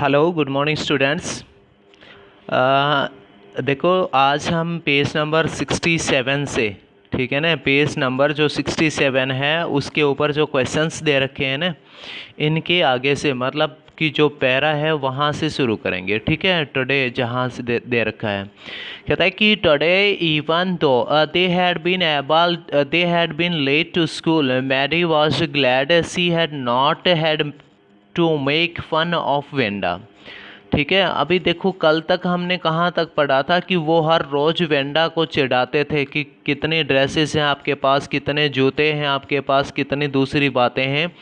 Hello good morning students. देखो आज हम पेज नंबर 67 से, ठीक है ना, पेज नंबर जो 67 है उसके ऊपर जो क्वेश्चंस दे रखे हैं ना, इनके आगे से मतलब कि जो पैरा है वहाँ से शुरू करेंगे। ठीक है, टुडे जहाँ से दे रखा है, कहता है कि today even though they had been late to school, Mary was glad she had not had to make fun of Wanda. ठीक है, अभी देखो कल तक हमने कहाँ तक पढ़ा था कि वो हर रोज़ वेंडा को चिढ़ाते थे कि कितने ड्रेसेस हैं आपके पास, कितने जूते हैं आपके पास, कितनी दूसरी बातें हैं।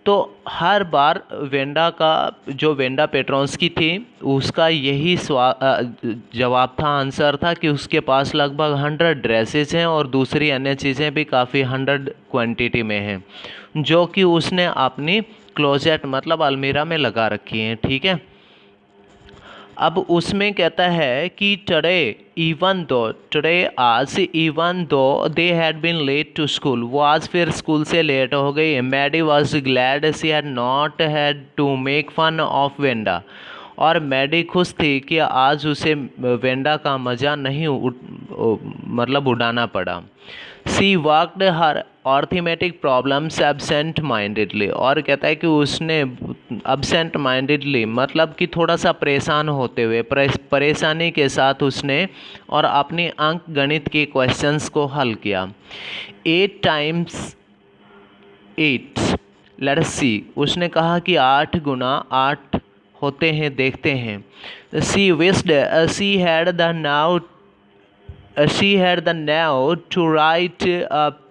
तो हर बार वेंडा का जो वेंडा पेट्रोंस्की थी उसका यही जवाब था, आंसर था कि उसके पास लगभग 100 ड्रेसेस हैं और दूसरी अन्य चीज़ें भी काफ़ी 100 क्वांटिटी में हैं, जो कि उसने अपनी क्लोजेट मतलब अलमीरा में लगा रखी हैं। ठीक है, अब उसमें कहता है कि टुडे आज even though they had been late to school, वो आज फिर स्कूल से लेट हो गई। Maddie was glad she had not had to make fun of Wanda, और मैडी खुश थी कि आज उसे वेंडा का मज़ा नहीं मतलब उड़ाना पड़ा। सी वर्कड हर अर्थमेटिक प्रॉब्लम्स एब्सेंट माइंडेडली, और कहता है कि उसने एब्सेंट माइंडेडली मतलब कि थोड़ा सा परेशान होते हुए, परेशानी के साथ उसने और अपनी अंक गणित के क्वेश्चंस को हल किया। 8 टाइम्स 8 लेट्स सी, उसने कहा कि 8 गुना 8 होते हैं, देखते हैं। She wished she had the nerve she had the nerve to write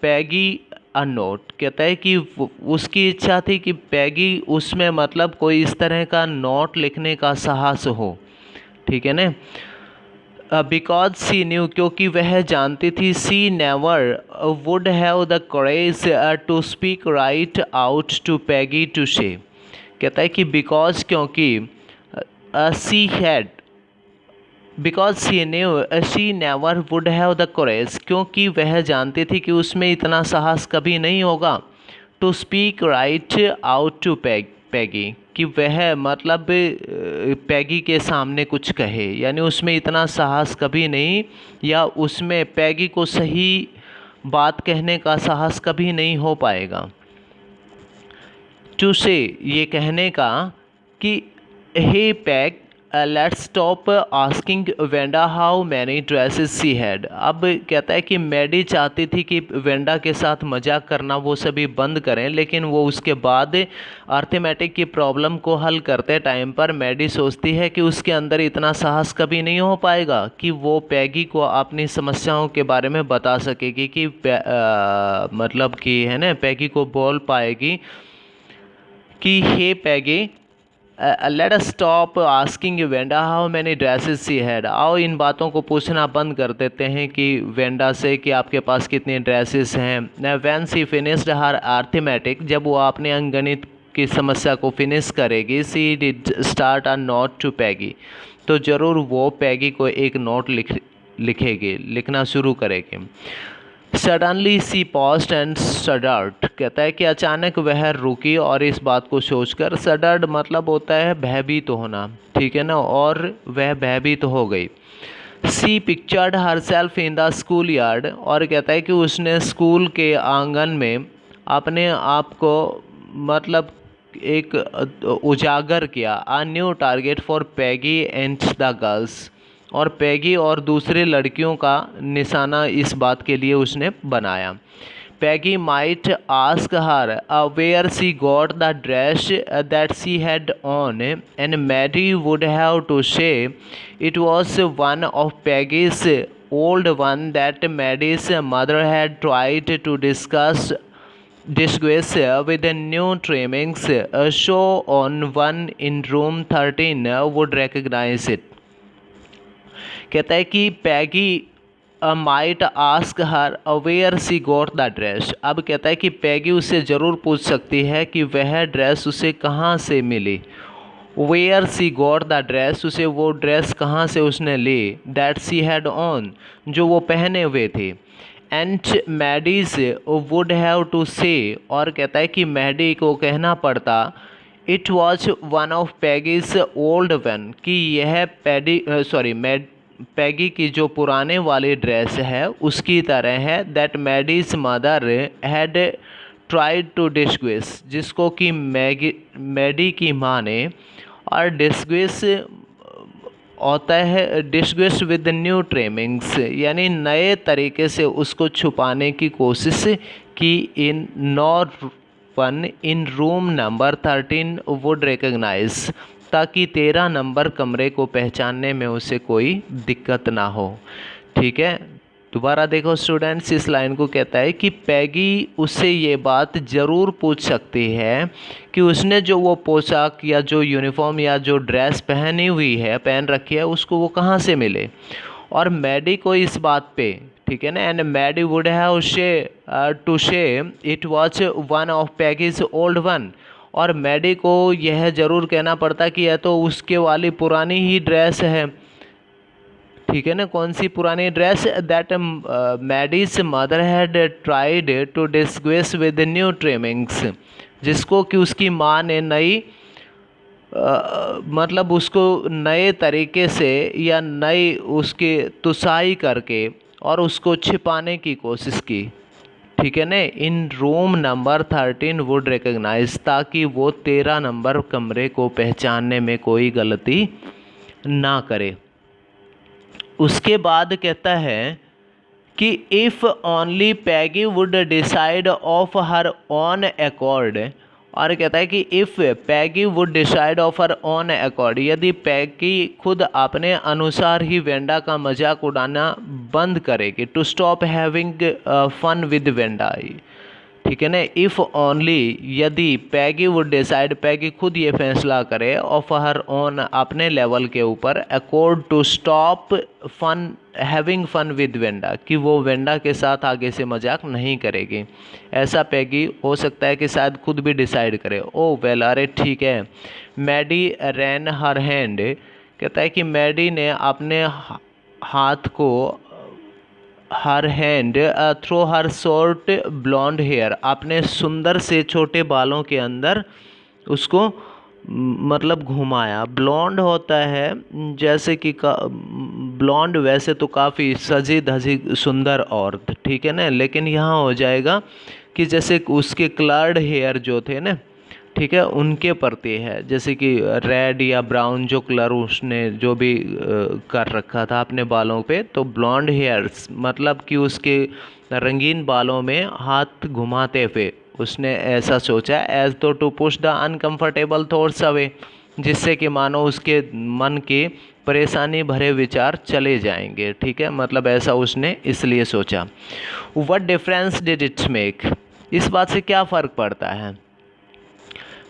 Peggy a note, कहता है कि उसकी इच्छा थी कि पैगी उसमें मतलब कोई इस तरह का नोट लिखने का साहस हो। ठीक है ना, बिकॉज सी न्यू, क्योंकि वह जानती थी, she never would have the courage to speak right out to Peggy to say, कहता है कि बिकॉज क्योंकि she had because she never would have the courage, क्योंकि वह जानती थी कि उसमें इतना साहस कभी नहीं होगा, to speak right out to Peggy, कि वह मतलब पैगी के सामने कुछ कहे, यानी उसमें इतना साहस कभी नहीं, या उसमें पैगी को सही बात कहने का साहस कभी नहीं हो पाएगा। टू से, ये कहने का कि hey Peg let's stop asking Wanda how many dresses she had. अब कहता है कि मैडी चाहती थी कि वेंडा के साथ मजाक करना वो सभी बंद करें, लेकिन वो उसके बाद अर्थमेटिक की प्रॉब्लम को हल करते टाइम पर मैडी सोचती है कि उसके अंदर इतना साहस कभी नहीं हो पाएगा कि वो पैगी को अपनी समस्याओं के बारे में बता सकेगी, कि मतलब कि है ना, पैगी को बोल पाएगी कि hey Peggy let us stop asking Wanda how many dresses she had. आओ इन बातों को पूछना बंद कर देते हैं कि वेंडा से कि आपके पास कितनी ड्रेसेस हैं। When she finished her arithmetic, जब वो अपने अंकगणित की समस्या को फिनिश करेगी, she did start a note to Peggy, तो ज़रूर वो पैगी को एक नोट लिखेगी, लिखना शुरू करेगी। सडनली सी पॉज्ड एंड सडर्ड, कहता है कि अचानक वह रुकी और इस बात को सोचकर, सडर्ड मतलब होता है भयभीत होना, ठीक है ना, और वह भयभीत हो गई। She pictured herself in the school yard, और कहता है कि उसने स्कूल के आंगन में अपने आप को मतलब एक उजागर किया। A new target for Peggy and the girls, और पैगी और दूसरे लड़कियों का निशाना इस बात के लिए उसने बनाया। Peggy might ask her where she got the dress that she had on, and Mary would have to say it was one of Peggy's old one that Mary's mother had tried to disguise with the new trimmings, so on one in room 13 would recognize it। कहता है कि Peggy might ask her where she got the dress. अब कहता है कि पैगी उससे ज़रूर पूछ सकती है कि वह ड्रेस उसे कहाँ से मिली। Where she got the dress, उसे वो ड्रेस कहाँ से उसने ली। दैट सी हैड ऑन, जो वो पहने हुए थे। And Maddie's would have to say, और कहता है कि मैडी को कहना पड़ता, it was one of Peggy's old one, कि यह पैगी की जो पुराने वाली ड्रेस है उसकी तरह है। That Maddie's mother had tried to disguise, जिसको कि मैडी की माँ ने, और डिस्ग्वेस होता है डिस्ग्वेस विद न्यू ट्रिमिंग्स, यानी नए तरीके से उसको छुपाने की कोशिश की। And nor one in room number 13 would recognise, ताकि 13 नंबर कमरे को पहचानने में उसे कोई दिक्कत ना हो। ठीक है, दोबारा देखो स्टूडेंट्स, इस लाइन को कहता है कि पैगी उससे ये बात ज़रूर पूछ सकती है कि उसने जो वो पोशाक या जो यूनिफॉर्म या जो ड्रेस पहन रखी है उसको वो कहाँ से मिले, और मैडी को इस बात पे, ठीक है ना, and Maddie would have to say it was one of Peggy's old one, और मैडी को यह ज़रूर कहना पड़ता कि यह तो उसके वाली पुरानी ही ड्रेस है। ठीक है ना, कौन सी पुरानी dress? That Maddie's mother had tried to disguise with new trimmings, जिसको कि उसकी माँ ने मतलब उसको नए तरीके से या नई उसकी तुसाई करके और उसको छिपाने की कोशिश की। ठीक है ना, in room number 13 would recognise, ताकि वो 13 नंबर कमरे को पहचानने में कोई गलती ना करे। उसके बाद कहता है कि if only Peggy would decide of her on accord, और कहता है कि if Peggy would decide of her on accord, यदि पैगी खुद अपने अनुसार ही वेंडा का मजाक उड़ाना बंद करेगी, to stop having fun with Wanda. ठीक है ना, इफ़ ओनली, यदि पैगी वुड डिसाइड, पैगी खुद ये फैसला करे, ऑफ हर ऑन, अपने लेवल के ऊपर, accord to stop fun having fun with Wanda, कि वो वेंडा के साथ आगे से मजाक नहीं करेगी। ऐसा पैगी हो सकता है कि शायद खुद भी डिसाइड करे। ओ वेल, अरे ठीक है। मैडी रैन हर हैंड, कहता है कि मैडी ने अपने हाथ को, हर हैंड थ्रू हर शॉर्ट ब्लॉन्ड हेयर, अपने सुंदर से छोटे बालों के अंदर उसको मतलब घुमाया। ब्लॉन्ड होता है जैसे कि ब्लॉन्ड वैसे तो काफ़ी सजी धजी सुंदर औरत, ठीक है ना, लेकिन यहाँ हो जाएगा कि जैसे उसके क्लर्ड हेयर जो थे ना, ठीक है, उनके प्रति है, जैसे कि रेड या ब्राउन जो कलर उसने जो भी कर रखा था अपने बालों पे, तो ब्लॉन्ड हेयर्स मतलब कि उसके रंगीन बालों में हाथ घुमाते हुए उसने ऐसा सोचा, एज तो to push the uncomfortable thoughts away, जिससे कि मानो उसके मन के परेशानी भरे विचार चले जाएंगे। ठीक है, मतलब ऐसा उसने इसलिए सोचा। What difference did it make, इस बात से क्या फ़र्क पड़ता है?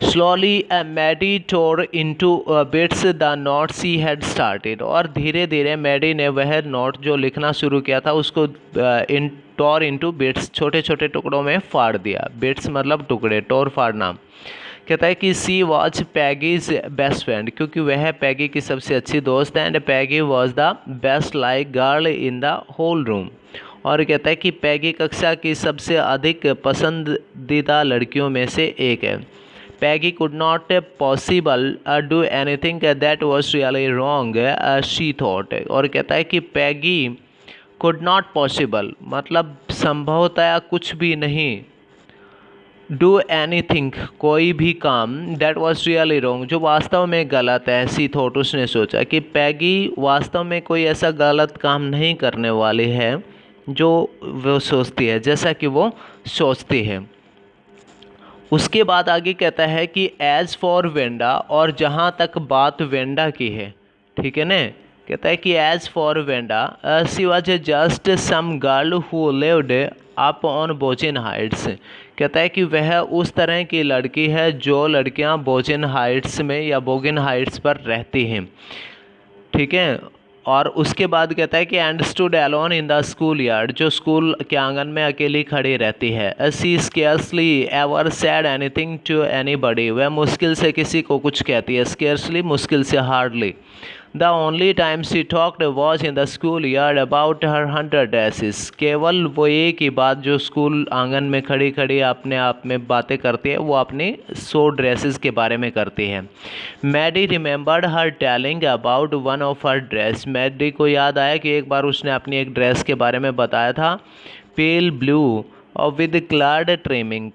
Slowly Maddie tore into bits the notes she had started, और धीरे धीरे मैडी ने वह नोट जो लिखना शुरू किया था उसको tore into bits, छोटे छोटे टुकड़ों में फाड़ दिया। बिट्स मतलब टुकड़े, टोर फाड़ना। कहता है कि she was Peggy's best friend, क्योंकि वह पैगी की सबसे अच्छी दोस्त है, and Peggy was the best like girl in the whole room, और कहता है कि पैगी कक्षा की सबसे अधिक पसंदीदा लड़कियों में से एक है। Peggy could not possible do anything that was really wrong, she thought, और कहता है कि पैगी could not possible मतलब संभवतया कुछ भी नहीं, do anything कोई भी काम, that was really wrong जो वास्तव में गलत है, she thought उसने सोचा कि पैगी वास्तव में कोई ऐसा गलत काम नहीं करने वाली है जो वो सोचती है, जैसा कि वो सोचती है। उसके बाद आगे कहता है कि एज फॉर वेंडा, और जहाँ तक बात वेंडा की है, ठीक है ना, कहता है कि as for Wanda she was just some girl who lived up on Boggins Heights, कहता है कि वह उस तरह की लड़की है जो लड़कियां बोचिन हाइट्स में या बोगिन हाइट्स पर रहती हैं। ठीक है, और उसके बाद कहता है कि and stood alone in the school yard, जो स्कूल के आंगन में अकेली खड़ी रहती है। She scarcely ever said anything to anybody, वह मुश्किल से किसी को कुछ कहती है, स्केर्सली मुश्किल से, hardly, the only time she talked was in the school yard about her 100 dresses. केवल वो एक ही बात जो स्कूल आंगन में खड़ी खड़ी अपने आप में बातें करती है, वो अपनी 100 ड्रेसेस के बारे में करती है। Maddie remembered her telling about one of her dress. Maddie को याद आया कि एक बार उसने अपनी एक ड्रेस के बारे में बताया था, पेल ब्लू और विद क्लार्ड ट्रिमिंग।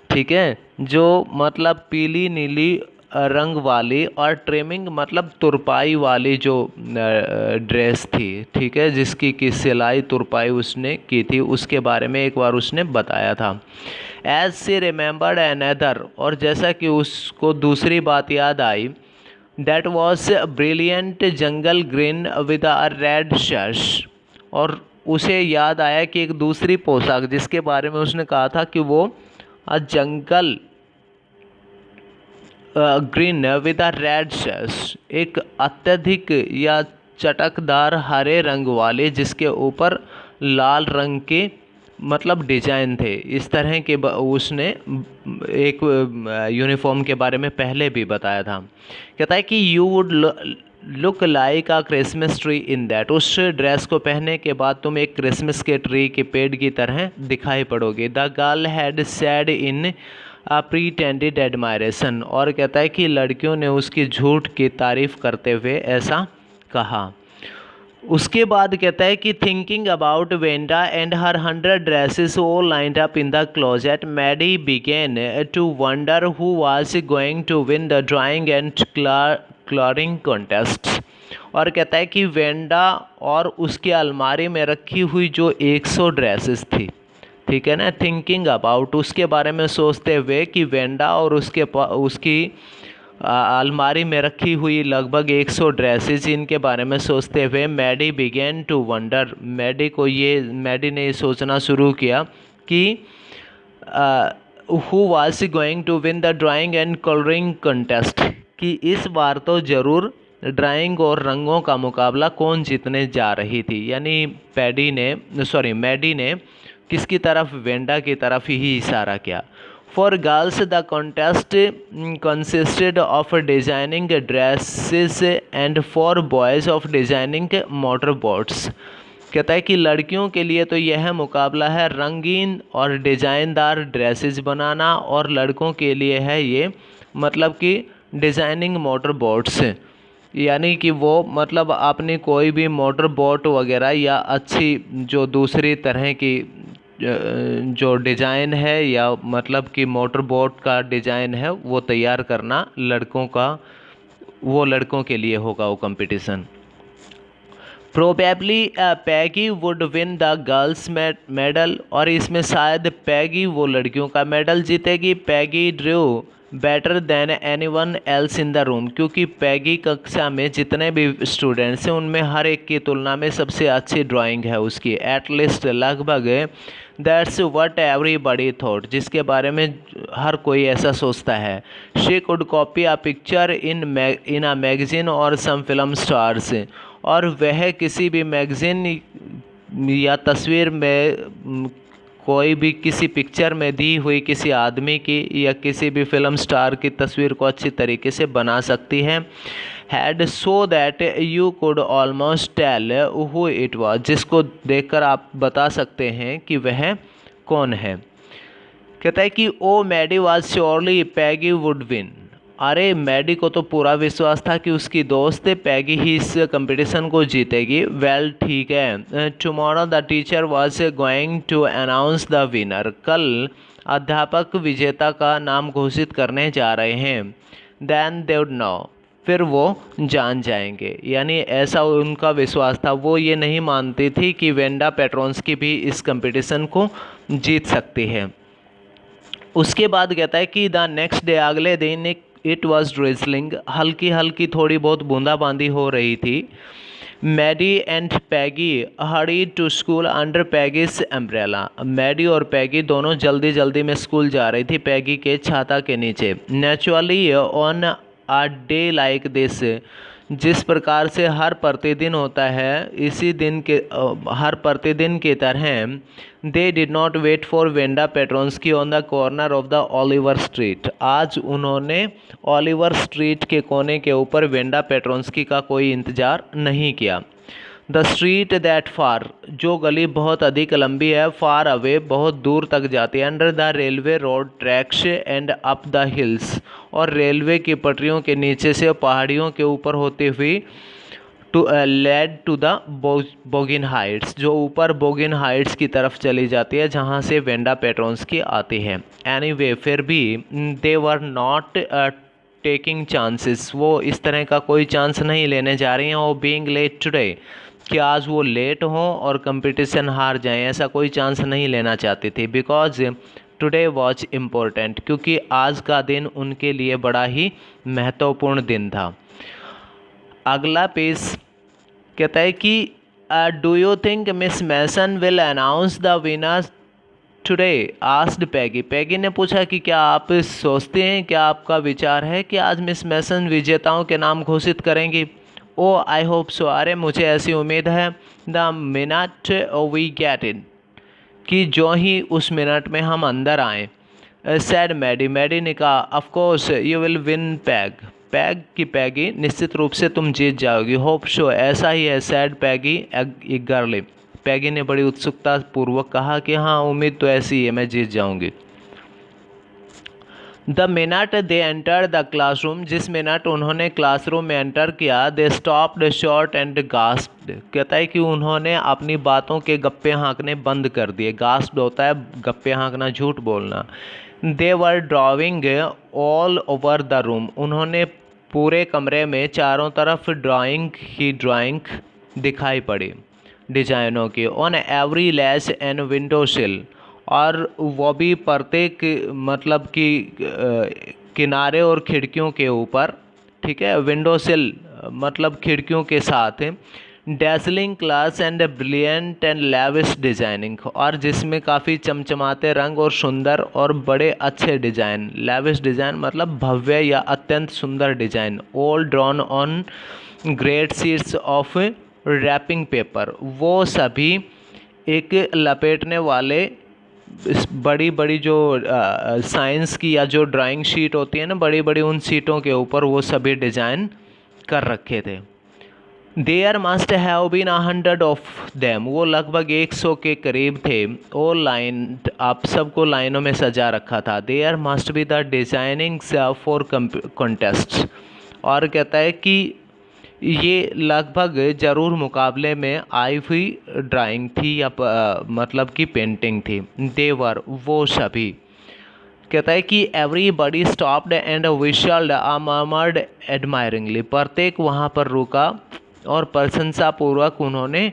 ठीक है, जो मतलब पीली नीली रंग वाली और ट्रिमिंग मतलब तुरपाई वाली जो ड्रेस थी, ठीक है, जिसकी की सिलाई तुरपाई उसने की थी, उसके बारे में एक बार उसने बताया था। एज सी रिमेंबर्ड अनदर, और जैसा कि उसको दूसरी बात याद आई, that was brilliant jungle green with a red shirt, और उसे याद आया कि एक दूसरी पोशाक जिसके बारे में उसने कहा था कि वो jungle green with a red shirt, एक अत्यधिक या चटकदार हरे रंग वाले जिसके ऊपर लाल रंग के मतलब डिजाइन थे, इस तरह के उसने एक यूनिफॉर्म के बारे में पहले भी बताया था। कहता है कि you would look like a Christmas tree in that, उस ड्रेस को पहनने के बाद तुम एक क्रिसमस के ट्री के पेड़ की तरह दिखाई पड़ोगे। The girl had said in pretended admiration, और कहता है कि लड़कियों ने उसकी झूठ की तारीफ करते हुए ऐसा कहा। उसके बाद कहता है कि thinking about Wanda and her 100 dresses all lined up in the closet, Maddie began to wonder who was going to win the drawing and coloring contests। और कहता है कि वेंडा और उसकी अलमारी में रखी हुई जो 100 ड्रेसेस थी, ठीक है ना, थिंकिंग अबाउट उसके बारे में सोचते हुए कि वेंडा और उसकी अलमारी में रखी हुई लगभग 100 ड्रेसेस, इनके बारे में सोचते हुए Maddie began to wonder, Maddie ने ये सोचना शुरू किया कि who was going to win the drawing and colouring contest, कि इस बार तो ज़रूर ड्राइंग और रंगों का मुकाबला कौन जीतने जा रही थी। यानी मैडी ने किसकी तरफ, वेंडा की तरफ ही इशारा किया। For girls the contest consisted of designing dresses and for boys of designing motor boats. कहता है कि लड़कियों के लिए तो यह मुकाबला है रंगीन और डिज़ाइनदार ड्रेसेस बनाना, और लड़कों के लिए है ये मतलब कि डिज़ाइनिंग मोटर बोट्स, यानी कि वो मतलब अपनी कोई भी मोटर बोट वगैरह या अच्छी जो दूसरी तरह की जो डिज़ाइन है या मतलब कि मोटर बोट का डिज़ाइन है वो तैयार करना लड़कों के लिए होगा वो competition. Probably Peggy would win the girls medal, और इसमें शायद पैगी वो लड़कियों का मेडल जीतेगी। Peggy drew better than anyone else in the room, क्योंकि पैगी कक्षा में जितने भी स्टूडेंट्स हैं उनमें हर एक की तुलना में सबसे अच्छी ड्राइंग है उसकी, एटलीस्ट लगभग दैट्स व्हाट एवरीबॉडी थॉट, जिसके बारे में हर कोई ऐसा सोचता है। She could copy a picture in a magazine और सम फिल्म स्टार्स, और वह किसी भी मैगजीन या तस्वीर में कोई भी किसी पिक्चर में दी हुई किसी आदमी की या किसी भी फिल्म स्टार की तस्वीर को अच्छी तरीके से बना सकती है। Had so that you could almost tell who it was, जिसको देखकर आप बता सकते हैं कि वह कौन है। कहता है कि oh Maddie was surely Peggy would win, अरे मैडी को तो पूरा विश्वास था कि उसकी दोस्त पैगी ही इस कंपटीशन को जीतेगी। वेल ठीक है, tomorrow the teacher was going to announce the winner, कल अध्यापक विजेता का नाम घोषित करने जा रहे हैं। देन दे वुड नो, फिर वो जान जाएंगे, यानी ऐसा उनका विश्वास था। वो ये नहीं मानती थी कि वेंडा पेट्रोन्स्की भी इस कंपटीशन को जीत सकती है। उसके बाद कहता है कि द नेक्स्ट डे, अगले दिन इट वॉज ड्रिजलिंग, हल्की हल्की थोड़ी बहुत बूंदाबांदी हो रही थी। Maddie and Peggy hurried to school under Peggy's umbrella, Maddie और पैगी दोनों जल्दी जल्दी में स्कूल जा रही थी पैगी के छाता के नीचे। Naturally on a day like this, जिस प्रकार से हर प्रतिदिन होता है इसी दिन के हर प्रतिदिन की तरह they did not wait for Wanda Petronski on the corner of the Oliver street. आज उन्होंने ओलिवर स्ट्रीट के कोने के ऊपर वेंडा पेट्रोन्स्की का कोई इंतज़ार नहीं किया। द स्ट्रीट दैट फार, जो गली बहुत अधिक लंबी है, फार अवे, बहुत दूर तक जाती है, under the railway road tracks and up the hills, और रेलवे की पटरियों के नीचे से पहाड़ियों के ऊपर होती हुई to led to the Boggins Heights, जो ऊपर बोगिन हाइट्स की तरफ चली जाती है जहाँ से वेंडा पेट्रोन्स्की आती है। एनीवे फिर भी दे वर नॉट टेकिंग चांसेस, वो इस तरह का कोई चांस नहीं लेने जा रही हैं। वो बीइंग लेट टुडे, कि आज वो लेट हों और कंपटीशन हार जाएं, ऐसा कोई चांस नहीं लेना चाहती थी। बिकॉज टुडे वॉज इम्पोर्टेंट, क्योंकि आज का दिन उनके लिए बड़ा ही महत्वपूर्ण दिन था। अगला पेज कहता है कि do you think Miss Mason will announce the winner today, asked Peggy. Peggy ने पूछा कि क्या आप सोचते हैं, क्या आपका विचार है कि आज मिस मैसन विजेताओं के नाम घोषित करेंगी? ओ आई होप सो, अरे मुझे ऐसी उम्मीद है। The minute we get in, कि जो ही उस मिनट में हम अंदर आएँ। सैड मैडी, मैडी ने कहा of course you will win peg, peg की पैगी, निश्चित रूप से तुम जीत जाओगी। होप सो, ऐसा ही है। सैड पैगी ईगरली, पैगी ने बड़ी उत्सुकता पूर्वक कहा कि हाँ उम्मीद तो ऐसी ही है, मैं जीत जाऊंगी। The minute they enter the classroom, जिस मिनट उन्होंने क्लासरूम में एंटर किया, दे स्टॉप्ड शॉर्ट एंड गास्प्ड, कहता है कि उन्होंने अपनी बातों के गप्पे हाँकने बंद कर दिए। गास्प्ड होता है गप्पे हाँकना, झूठ बोलना। They were drawing all over the room, उन्होंने पूरे कमरे में चारों तरफ ड्राइंग ही ड्राइंग दिखाई पड़ी, डिजाइनों की। On every lash and window सिल, और वो भी प्रत्येक मतलब कि किनारे और खिड़कियों के ऊपर, ठीक है। विंडो सिल मतलब खिड़कियों के साथ। Dazzling class and brilliant and lavish designing, और जिसमें काफ़ी चमचमाते रंग और सुंदर और बड़े अच्छे डिज़ाइन। लैविश डिज़ाइन मतलब भव्य या अत्यंत सुंदर design. All drawn on great sheets of wrapping paper, वो सभी एक लपेटने वाले बड़ी बड़ी जो साइंस की या जो ड्राइंग शीट होती है ना, बड़ी बड़ी, उन शीटों के ऊपर वो सभी डिज़ाइन कर रखे थे। There must have been 100 of them, वो लगभग 100 के करीब थे। ओ लाइन, आप सबको लाइनों में सजा रखा था। There must be the designing for contest, और कहता है कि ये लगभग ज़रूर मुकाबले में आई हुई ड्राइंग थी या मतलब कि पेंटिंग थी। देवर, वो सभी, कहता है कि everybody stopped and whistled a murmured admiringly, प्रत्येक वहाँ पर रुका और प्रशंसापूर्वक उन्होंने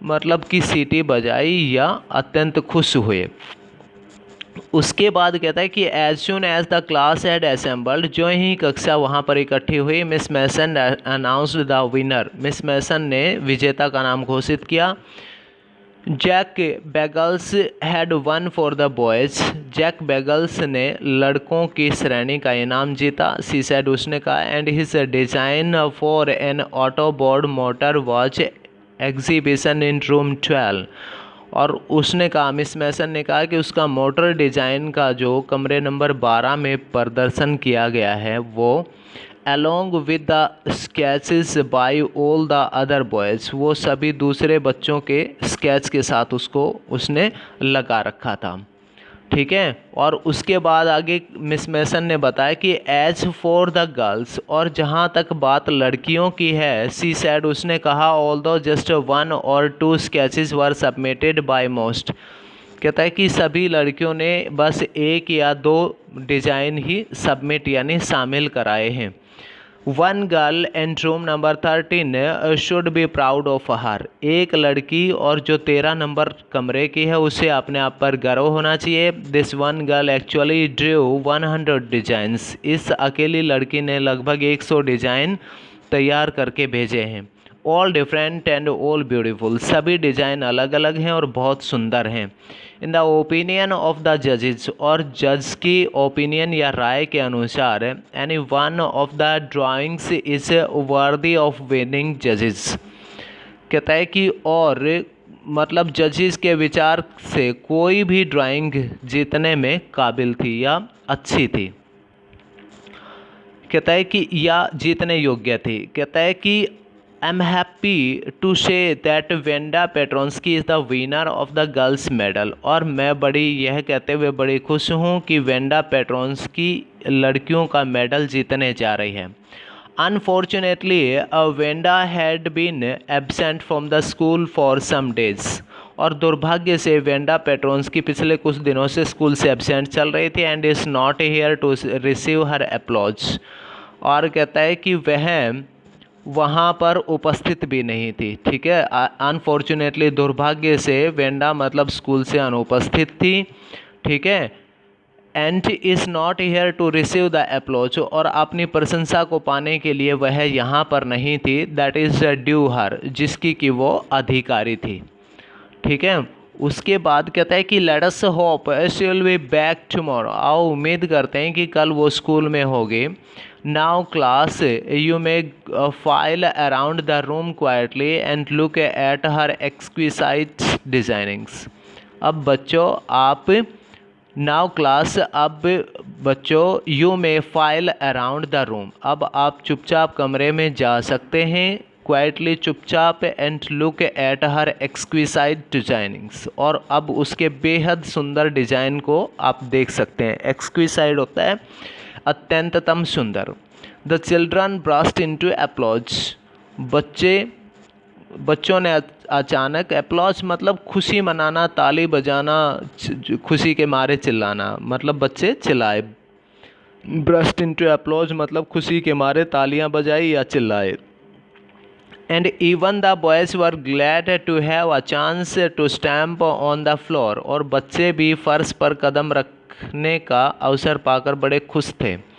मतलब कि सीटी बजाई या अत्यंत खुश हुए। उसके बाद कहता है कि as soon as the class had assembled, जो ही कक्षा वहाँ पर इकट्ठी हुई, Miss Mason announced the winner, Miss Mason ने विजेता का नाम घोषित किया। Jack Beggles had won for the boys, Jack Beggles ने लड़कों की श्रेणी का इनाम जीता। सी सेड, उसने कहा। And his design for an outboard motor watch exhibition in room 12, और उसने कहा, मिस मैसन ने कहा कि उसका मोटर डिज़ाइन का जो कमरे नंबर 12 में प्रदर्शन किया गया है, वो along with the sketches by all the other boys, वो सभी दूसरे बच्चों के स्केच के साथ उसको उसने लगा रखा था, ठीक है। और उसके बाद आगे मिस मैसन ने बताया कि एज फॉर द गर्ल्स, और जहाँ तक बात लड़कियों की है, सी सेड, उसने कहा, although just 1 or 2 sketches were submitted by most, कहता है कि सभी लड़कियों ने बस 1 या 2 डिज़ाइन ही सबमिट यानी शामिल कराए हैं। 1 girl in room number 13 should be proud of her, एक लड़की और जो 13 नंबर कमरे की है उसे अपने आप पर गर्व होना चाहिए। This 1 girl actually Drew 100 designs, इस अकेली लड़की ने लगभग 100 डिज़ाइन तैयार करके भेजे हैं। All different and all beautiful, सभी डिज़ाइन अलग अलग हैं और बहुत सुंदर हैं। In the opinion of the जजेस, और जज की ओपिनियन या राय के अनुसार any one of the drawings is worthy of winning जजेस। कहता है कि और मतलब जजेस के विचार से कोई भी ड्राइंग जीतने में काबिल थी या अच्छी थी। कहता है कि या जीतने योग्य थी। कहता है कि I am happy to say that Wanda Petronski is the winner of the girls medal, और मैं बड़ी यह कहते हुए बड़ी खुश हूँ कि वेंडा पेट्रोंस्की लड़कियों का मेडल जीतने जा रही है। Unfortunately Wanda had been absent from the school for some days, और दुर्भाग्य से वेंडा पेट्रोंस्की पिछले कुछ दिनों से स्कूल से एब्सेंट चल रही थी and is not here to receive her applause, और कहता है कि वह वहाँ पर उपस्थित भी नहीं थी। ठीक है, अनफॉर्चुनेटली दुर्भाग्य से वेंडा मतलब स्कूल से अनुपस्थित थी। ठीक है, and is not here to receive the applause, और अपनी प्रशंसा को पाने के लिए वह यहाँ पर नहीं थी। दैट इज़ ड्यू हर, जिसकी कि वो अधिकारी थी। ठीक है, उसके बाद कहता है कि let us hope she will be back tomorrow, आओ उम्मीद करते हैं कि कल वो स्कूल में होगी। Now class you may file around the room quietly and look at her exquisite designings. अब बच्चों आप नाउ क्लास, अब बच्चों you may file around the room, अब आप चुपचाप कमरे में जा सकते हैं। क्वाइटली चुपचाप, and look at her exquisite designings, और अब उसके बेहद सुंदर डिज़ाइन को आप देख सकते हैं। एक्सक्विसाइट होता है अत्यंततम सुंदर। The children burst into applause, बच्चों ने अचानक, एप्लॉज मतलब खुशी मनाना, ताली बजाना, खुशी के मारे चिल्लाना, मतलब बच्चे चिल्लाए। ब्रस्ट इनटू एप्लॉज मतलब खुशी के मारे तालियां बजाई या चिल्लाए। And even the boys were glad to have a chance to stamp on the floor, और बच्चे भी फर्श पर कदम रखने का अवसर पाकर बड़े खुश थे।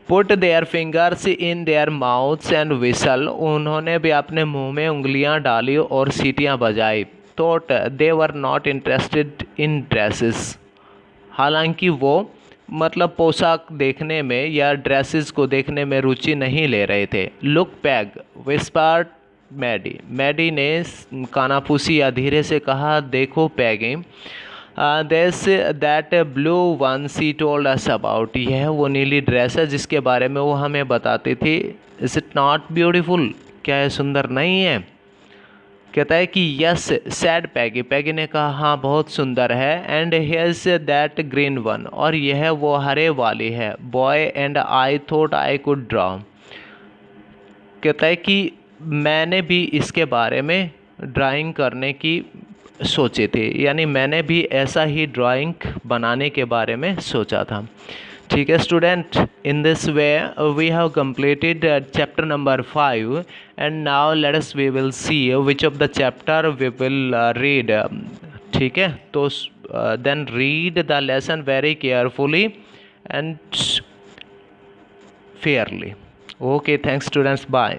Put their fingers in their mouths and whistle, उन्होंने भी अपने मुंह में उंगलियां डाली और सीटियां बजाई। Thought they were not interested in dresses, हालांकि वो मतलब पोशाक देखने में या ड्रेसेस को देखने में रुचि नहीं ले रहे थे। Look Peg whispered Maddie, Maddie ने कानाफूसी या धीरे से कहा, देखो Peggy. This that blue one she told us about, यह वो नीली ड्रेस है जिसके बारे में वो हमें बताती थी। इज इट नॉट ब्यूटीफुल, क्या यह सुंदर नहीं है? कहता है कि यस सैड पैगी, पैगी ने कहा हाँ बहुत सुंदर है। And here's that green one, और यह वो हरे वाली है। Boy and I thought I could draw, कहता है कि मैंने भी इसके बारे में ड्राइंग करने की सोचे थे, यानी मैंने भी ऐसा ही ड्राइंग बनाने के बारे में सोचा था। ठीक है student, in this way we have completed chapter number 5, and now let us we will see which of the chapter we will read. ठीक है, तो then read the lesson very carefully and fairly. Okay, thanks students, bye.